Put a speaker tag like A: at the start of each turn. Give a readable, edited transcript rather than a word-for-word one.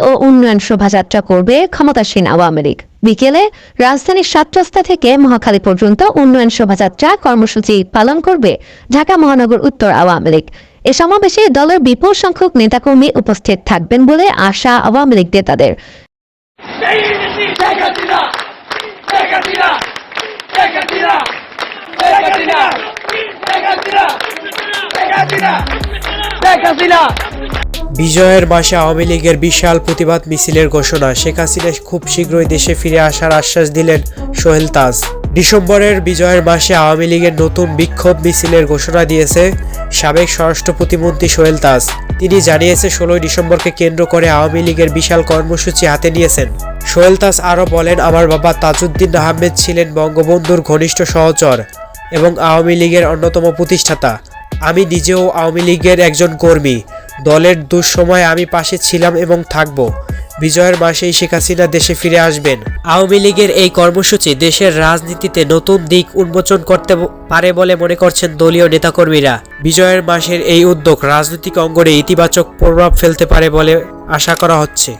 A: ও উন্নয়ন শোভাযাত্রা করবে ক্ষমতাসীন আওয়ামী লীগ। বিকেলে রাজধানীর ৭ রাস্তা থেকে মহাখালী পর্যন্ত উন্নয়ন শোভাযাত্রা কর্মসূচি পালন করবে ঢাকা মহানগর উত্তর আওয়ামী লীগ। এ সমাবেশে দলের বিপুল সংখ্যক নেতাকর্মী উপস্থিত থাকবেন বলে আশা আওয়ামী লীগ নেতাদের।
B: বিজয়ের মাসে আওয়ামী লীগের বিশাল প্রতিবাদ মিছিলের ঘোষণা। শেখ হাসিনা খুব শীঘ্রই দেশে ফিরে আসার আশ্বাস দিলেন সোহেল তাজ। ডিসেম্বরের বিজয়ের মাসে আওয়ামী লীগের নতুন বিক্ষোভ মিছিলের ঘোষণা দিয়েছে সাবেক স্বরাষ্ট্র প্রতিমন্ত্রী সোহেল তাজ। তিনি জানিয়েছে 16 ডিসেম্বরকে কেন্দ্র করে আওয়ামী লীগের বিশাল কর্মসূচি হাতে নিয়েছেন। সোহেল তাজ আরও বলেন, আমার বাবা তাজউদ্দিন আহমেদ ছিলেন বঙ্গবন্ধুর ঘনিষ্ঠ সহচর এবং আওয়ামী লীগের অন্যতম প্রতিষ্ঠাতা। আমি নিজেও আওয়ামী লীগের একজন কর্মী। দলের দুঃসময়ে আমি পাশে ছিলাম এবং থাকব। বিজয়ের মাসেই শেখ হাসিনা দেশে ফিরে আসবেন। আওয়ামী লীগের এই কর্মসূচি দেশের রাজনীতিতে নতুন দিক উন্মোচন করতে পারে বলে মনে করছেন দলীয় নেতাকর্মীরা। বিজয়ের মাসের এই উদ্যোগ রাজনৈতিক অঙ্গনে ইতিবাচক প্রভাব ফেলতে পারে বলে আশা করা হচ্ছে।